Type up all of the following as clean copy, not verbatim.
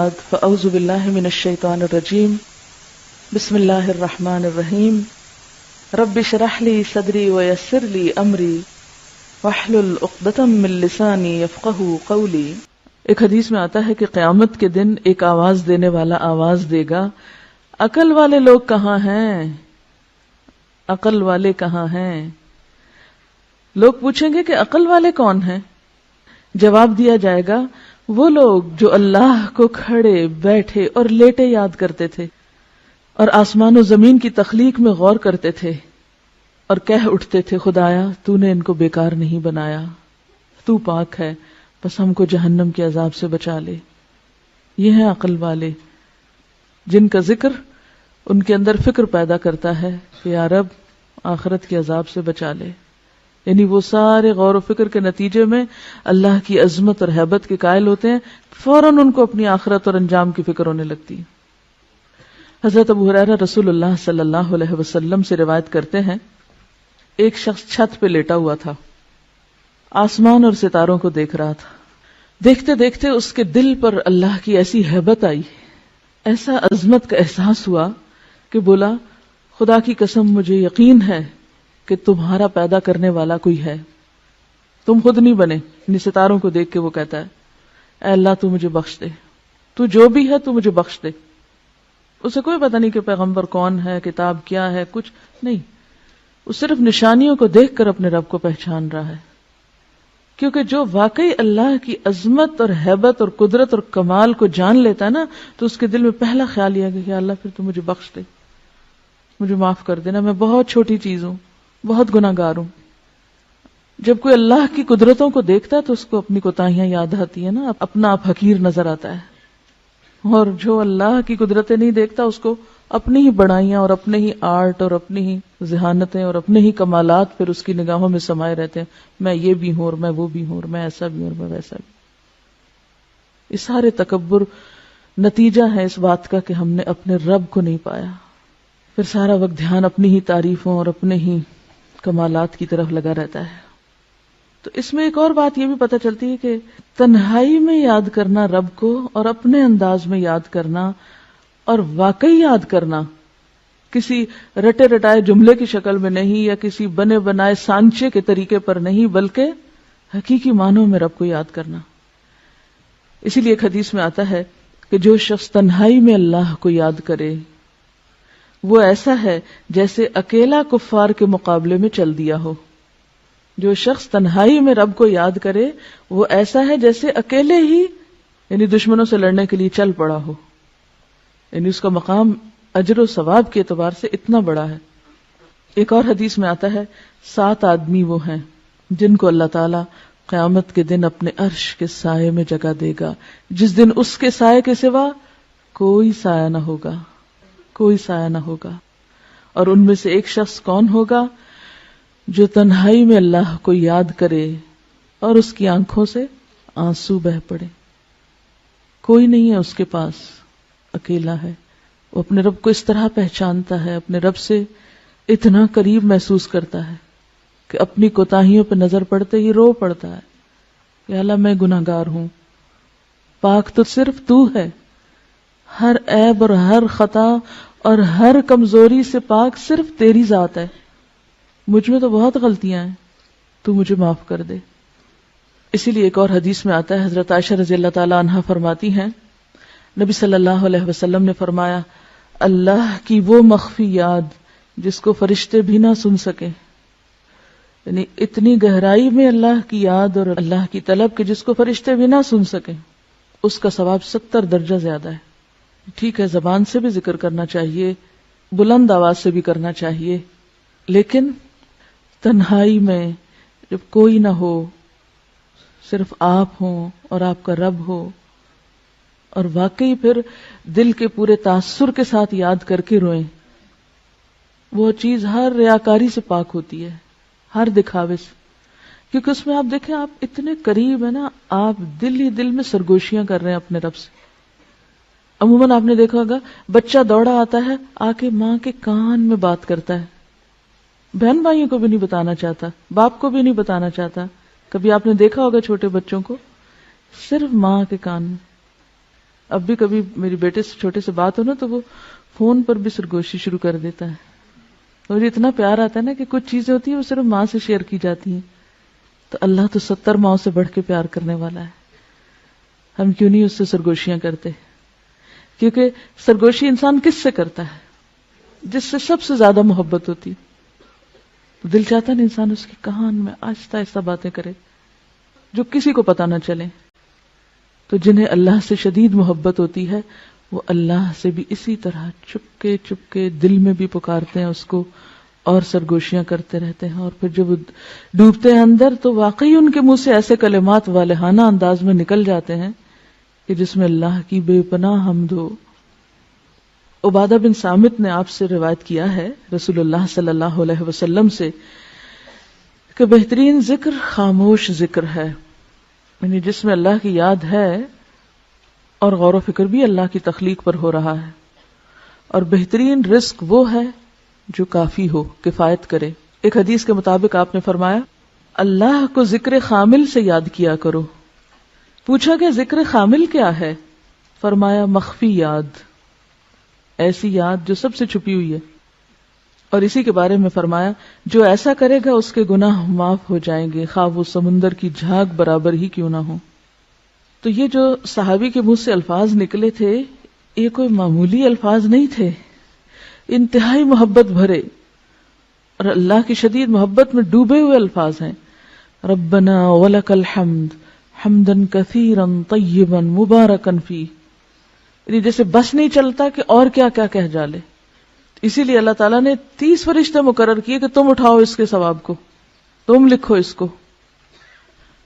بعد فاعوذ باللہ من الشیطان الرجیم بسم اللہ الرحمن الرحیم رب اشرح لی صدری ویسر لی امری واحلل عقدۃ من لسانی یفقہوا قولی۔ ایک حدیث میں آتا ہے کہ قیامت کے دن ایک آواز دینے والا آواز دے گا، عقل والے لوگ کہاں ہیں؟ عقل والے کہاں ہیں؟ لوگ پوچھیں گے کہ عقل والے کون ہیں؟ جواب دیا جائے گا وہ لوگ جو اللہ کو کھڑے بیٹھے اور لیٹے یاد کرتے تھے اور آسمان و زمین کی تخلیق میں غور کرتے تھے اور کہہ اٹھتے تھے خدایا تو نے ان کو بیکار نہیں بنایا، تو پاک ہے، بس ہم کو جہنم کے عذاب سے بچا لے۔ یہ ہیں عقل والے جن کا ذکر ان کے اندر فکر پیدا کرتا ہے کہ یا رب آخرت کے عذاب سے بچا لے، یعنی وہ سارے غور و فکر کے نتیجے میں اللہ کی عظمت اور ہیبت کے قائل ہوتے ہیں، فوراً ان کو اپنی آخرت اور انجام کی فکر ہونے لگتی ہے۔ حضرت ابو ہریرہ رسول اللہ صلی اللہ علیہ وسلم سے روایت کرتے ہیں، ایک شخص چھت پہ لیٹا ہوا تھا، آسمان اور ستاروں کو دیکھ رہا تھا۔ دیکھتے دیکھتے اس کے دل پر اللہ کی ایسی ہیبت آئی، ایسا عظمت کا احساس ہوا کہ بولا خدا کی قسم مجھے یقین ہے کہ تمہارا پیدا کرنے والا کوئی ہے، تم خود نہیں بنے۔ یعنی ستاروں کو دیکھ کے وہ کہتا ہے اے اللہ تو مجھے بخش دے، تو جو بھی ہے تو مجھے بخش دے۔ اسے کوئی پتہ نہیں کہ پیغمبر کون ہے، کتاب کیا ہے، کچھ نہیں، وہ صرف نشانیوں کو دیکھ کر اپنے رب کو پہچان رہا ہے، کیونکہ جو واقعی اللہ کی عظمت اور ہیبت اور قدرت اور کمال کو جان لیتا ہے نا، تو اس کے دل میں پہلا خیال یہ ہے کہ اللہ پھر تو مجھے بخش دے، مجھے معاف کر دینا، میں بہت چھوٹی چیز ہوں، بہت گناہ گار ہوں۔ جب کوئی اللہ کی قدرتوں کو دیکھتا ہے تو اس کو اپنی کوتاہیاں یاد آتی ہیں نا، اپنا آپ حقیر نظر آتا ہے، اور جو اللہ کی قدرتیں نہیں دیکھتا اس کو اپنی ہی بڑائیاں اور اپنے ہی آرٹ اور اپنی ہی ذہانتیں اور اپنے ہی کمالات پھر اس کی نگاہوں میں سمائے رہتے ہیں، میں یہ بھی ہوں اور میں وہ بھی ہوں اور میں ایسا بھی ہوں اور میں ویسا بھی۔ یہ سارے تکبر نتیجہ ہے اس بات کا کہ ہم نے اپنے رب کو نہیں پایا، پھر سارا وقت دھیان اپنی ہی تعریفوں اور اپنے ہی کمالات کی طرف لگا رہتا ہے۔ تو اس میں ایک اور بات یہ بھی پتہ چلتی ہے کہ تنہائی میں یاد کرنا رب کو اور اپنے انداز میں یاد کرنا اور واقعی یاد کرنا، کسی رٹے رٹائے جملے کی شکل میں نہیں یا کسی بنے بنائے سانچے کے طریقے پر نہیں، بلکہ حقیقی معنوں میں رب کو یاد کرنا۔ اسی لیے ایک حدیث میں آتا ہے کہ جو شخص تنہائی میں اللہ کو یاد کرے وہ ایسا ہے جیسے اکیلا کفار کے مقابلے میں چل دیا ہو۔ جو شخص تنہائی میں رب کو یاد کرے وہ ایسا ہے جیسے اکیلے ہی یعنی دشمنوں سے لڑنے کے لیے چل پڑا ہو، یعنی اس کا مقام اجر و ثواب کے اعتبار سے اتنا بڑا ہے۔ ایک اور حدیث میں آتا ہے 7 آدمی وہ ہیں جن کو اللہ تعالی قیامت کے دن اپنے عرش کے سائے میں جگہ دے گا، جس دن اس کے سائے کے سوا کوئی سایہ نہ ہوگا، کوئی سایہ نہ ہوگا۔ اور ان میں سے ایک شخص کون ہوگا؟ جو تنہائی میں اللہ کو یاد کرے اور اس کی آنکھوں سے آنسو بہ پڑے، کوئی نہیں ہے اس کے پاس، اکیلا ہے، وہ اپنے رب کو اس طرح پہچانتا ہے، اپنے رب سے اتنا قریب محسوس کرتا ہے کہ اپنی کوتاہیوں پہ نظر پڑتے ہی رو پڑتا ہے کہ اللہ میں گناہ گار ہوں، پاک تو صرف تو ہے، ہر عیب اور ہر خطا اور ہر کمزوری سے پاک صرف تیری ذات ہے، مجھ میں تو بہت غلطیاں ہیں، تو مجھے معاف کر دے۔ اسی لیے ایک اور حدیث میں آتا ہے، حضرت عائشہ رضی اللہ تعالی عنہا فرماتی ہیں نبی صلی اللہ علیہ وسلم نے فرمایا اللہ کی وہ مخفی یاد جس کو فرشتے بھی نہ سن سکیں، یعنی اتنی گہرائی میں اللہ کی یاد اور اللہ کی طلب کہ جس کو فرشتے بھی نہ سن سکیں، اس کا ثواب 70 درجہ زیادہ ہے۔ ٹھیک ہے زبان سے بھی ذکر کرنا چاہیے، بلند آواز سے بھی کرنا چاہیے، لیکن تنہائی میں جب کوئی نہ ہو، صرف آپ ہوں اور آپ کا رب ہو، اور واقعی پھر دل کے پورے تاثر کے ساتھ یاد کر کے روئیں، وہ چیز ہر ریاکاری سے پاک ہوتی ہے، ہر دکھاوے سے، کیونکہ اس میں آپ دیکھیں آپ اتنے قریب ہیں نا، آپ دل ہی دل میں سرگوشیاں کر رہے ہیں اپنے رب سے۔ عموماً آپ نے دیکھا ہوگا بچہ دوڑا آتا ہے آ کے ماں کے کان میں بات کرتا ہے، بہن بھائیوں کو بھی نہیں بتانا چاہتا، باپ کو بھی نہیں بتانا چاہتا۔ کبھی آپ نے دیکھا ہوگا چھوٹے بچوں کو صرف ماں کے کان میں، اب بھی کبھی میری بیٹے سے چھوٹے سے بات ہو نا تو وہ فون پر بھی سرگوشی شروع کر دیتا ہے. مجھے اتنا پیار آتا ہے نا کہ کچھ چیزیں ہوتی ہیں وہ صرف ماں سے شیئر کی جاتی ہیں. تو اللہ تو 70 ماؤں سے بڑھ کے پیار کرنے والا ہے. ہم کیوں نہیں اس سے سرگوشیاں کرتے؟ کیونکہ سرگوشی انسان کس سے کرتا ہے؟ جس سے سب سے زیادہ محبت ہوتی. تو دل چاہتا ہے انسان اس کی کان میں آہستہ آہستہ باتیں کرے جو کسی کو پتہ نہ چلے. تو جنہیں اللہ سے شدید محبت ہوتی ہے وہ اللہ سے بھی اسی طرح چپکے چپکے دل میں بھی پکارتے ہیں اس کو اور سرگوشیاں کرتے رہتے ہیں. اور پھر جب وہ ڈوبتے ہیں اندر تو واقعی ان کے منہ سے ایسے کلمات والہانہ انداز میں نکل جاتے ہیں کہ جس میں اللہ کی بے پناہ حمد ہو. عبادہ بن صامت نے آپ سے روایت کیا ہے رسول اللہ صلی اللہ علیہ وسلم سے کہ بہترین ذکر خاموش ذکر ہے، یعنی جس میں اللہ کی یاد ہے اور غور و فکر بھی اللہ کی تخلیق پر ہو رہا ہے. اور بہترین رزق وہ ہے جو کافی ہو، کفایت کرے. ایک حدیث کے مطابق آپ نے فرمایا اللہ کو ذکر خامل سے یاد کیا کرو. پوچھا کہ ذکر خامل کیا ہے؟ فرمایا مخفی یاد، ایسی یاد جو سب سے چھپی ہوئی ہے. اور اسی کے بارے میں فرمایا جو ایسا کرے گا اس کے گناہ معاف ہو جائیں گے خواہ وہ سمندر کی جھاگ برابر ہی کیوں نہ ہو. تو یہ جو صحابی کے منہ سے الفاظ نکلے تھے یہ کوئی معمولی الفاظ نہیں تھے، انتہائی محبت بھرے اور اللہ کی شدید محبت میں ڈوبے ہوئے الفاظ ہیں. ربنا ولک الحمد حمدا کثیرا طیبا مبارکا فیہ، یعنی جیسے بس نہیں چلتا کہ اور کیا کیا کہہ ڈالے. اسی لیے اللہ تعالیٰ نے 30 فرشتے مقرر کیے کہ تم اٹھاؤ اس کے ثواب کو، تم لکھو اس کو.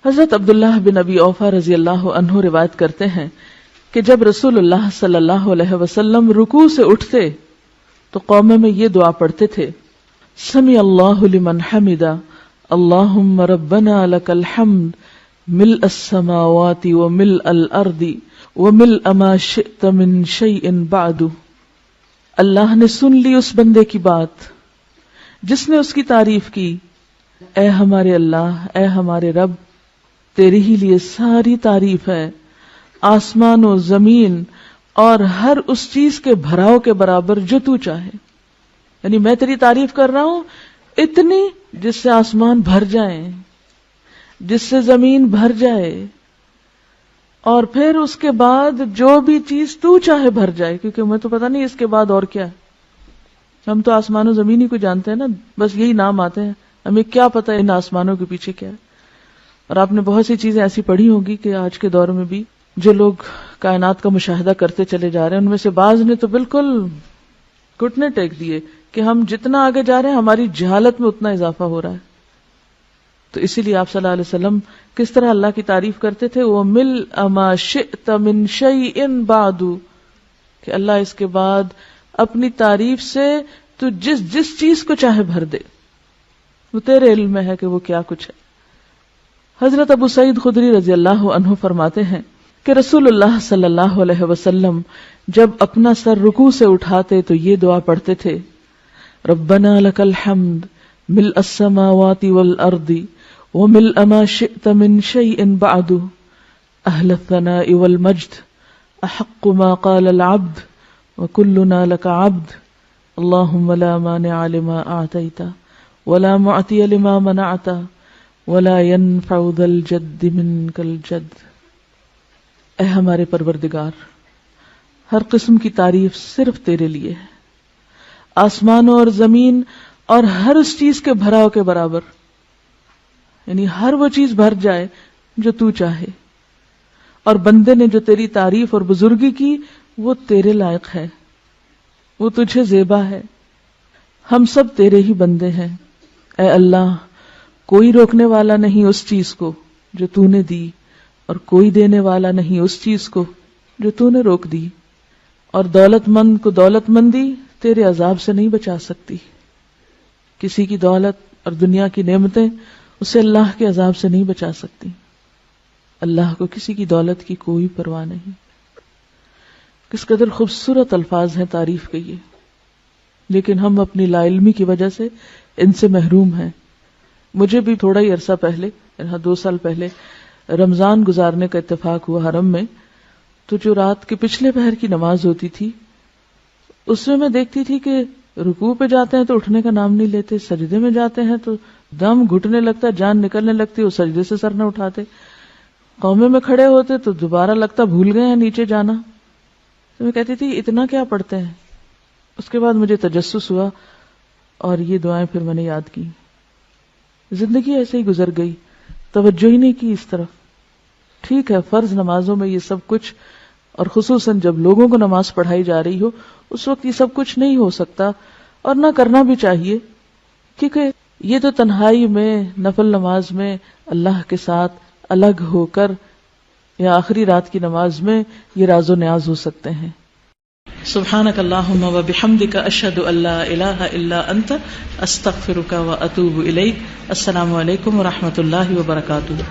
حضرت عبداللہ بن ابی اوفا رضی اللہ عنہ روایت کرتے ہیں کہ جب رسول اللہ صلی اللہ علیہ وسلم رکوع سے اٹھتے تو قوم میں یہ دعا پڑھتے تھے سمع اللہ لمن حمدا اللہم ربنا لک الحمد ملء السماوات وملء الارض وملء ما شئت من شیء بعد. اللہ نے سن لی اس بندے کی بات جس نے اس کی تعریف کی. اے ہمارے اللہ، اے ہمارے رب، تیرے ہی لیے ساری تعریف ہے، آسمان و زمین اور ہر اس چیز کے بھراؤ کے برابر جو تو چاہے. یعنی میں تیری تعریف کر رہا ہوں اتنی جس سے آسمان بھر جائیں، جس سے زمین بھر جائے، اور پھر اس کے بعد جو بھی چیز تو چاہے بھر جائے، کیونکہ ہمیں تو پتہ نہیں اس کے بعد اور کیا ہے. ہم تو آسمان و زمین ہی کو جانتے ہیں نا، بس یہی نام آتے ہیں، ہمیں کیا پتہ ان آسمانوں کے پیچھے کیا ہے. اور آپ نے بہت سی چیزیں ایسی پڑھی ہوگی کہ آج کے دور میں بھی جو لوگ کائنات کا مشاہدہ کرتے چلے جا رہے ہیں ان میں سے بعض نے تو بالکل گھٹنے ٹیک دیے کہ ہم جتنا آگے جا رہے ہیں ہماری جہالت میں اتنا اضافہ ہو رہا ہے. تو اسی لیے آپ صلی اللہ علیہ وسلم کس طرح اللہ کی تعریف کرتے تھے، وَمِلْءَ مَا شِئْتَ مِنْ شَيْءٍ بَعْدُ، کہ اللہ اس کے بعد اپنی تعریف سے تو جس چیز کو چاہے بھر دے، وہ تیرے علم میں ہے کہ وہ کیا کچھ ہے. حضرت ابو سعید خدری رضی اللہ عنہ فرماتے ہیں کہ رسول اللہ صلی اللہ علیہ وسلم جب اپنا سر رکوع سے اٹھاتے تو یہ دعا پڑھتے تھے ربنا لک الحمد ملء السماوات والارض وملء ما شئت من شيء بعد اهل الثناء والمجد احق ما قال العبد وكلنا لك عبد اللهم لا مانع لما اعطيت ولا معطي لما منعت ولا ينفع ذا الجد منك الجد. اے ہمارے پروردگار، ہر قسم کی تعریف صرف تیرے لیے ہے، آسمانوں اور زمین اور ہر اس چیز کے بھراؤ کے برابر، یعنی ہر وہ چیز بھر جائے جو تو چاہے. اور بندے نے جو تیری تعریف اور بزرگی کی وہ تیرے لائق ہے، وہ تجھے زیبا ہے. ہم سب تیرے ہی بندے ہیں. اے اللہ، کوئی روکنے والا نہیں اس چیز کو جو تو نے دی، اور کوئی دینے والا نہیں اس چیز کو جو تو نے روک دی. اور دولت مند کو دولت مندی تیرے عذاب سے نہیں بچا سکتی. کسی کی دولت اور دنیا کی نعمتیں اسے اللہ کے عذاب سے نہیں بچا سکتی. اللہ کو کسی کی دولت کی کوئی پرواہ نہیں. کس قدر خوبصورت الفاظ ہیں تعریف کے یہ، لیکن ہم اپنی لا علمی کی وجہ سے ان سے محروم ہیں. مجھے بھی تھوڑا ہی عرصہ پہلے، 2 سال پہلے رمضان گزارنے کا اتفاق ہوا حرم میں. تو جو رات کے پچھلے پہر کی نماز ہوتی تھی اس میں دیکھتی تھی کہ رکوع پہ جاتے ہیں تو اٹھنے کا نام نہیں لیتے، سجدے میں جاتے ہیں تو دم گھٹنے لگتا، جان نکلنے لگتی، وہ سجدے سے سر نہ اٹھاتے، قومے میں کھڑے ہوتے تو دوبارہ لگتا بھول گئے ہیں نیچے جانا. تو میں کہتی تھی اتنا کیا پڑھتے ہیں. اس کے بعد مجھے تجسس ہوا اور یہ دعائیں پھر میں نے یاد کی. زندگی ایسے ہی گزر گئی، توجہ ہی نہیں کی اس طرف. ٹھیک ہے فرض نمازوں میں یہ سب کچھ، اور خصوصاً جب لوگوں کو نماز پڑھائی جا رہی ہو اس وقت یہ سب کچھ نہیں ہو سکتا اور نہ کرنا بھی چاہیے، کیونکہ یہ تو تنہائی میں نفل نماز میں اللہ کے ساتھ الگ ہو کر یا آخری رات کی نماز میں یہ راز و نیاز ہو سکتے ہیں. سبحانک اللہم و بحمدک اشہد ان لا الہ الا انت استغفرک و اتوب الیک. السلام علیکم و رحمۃ اللہ وبرکاتہ.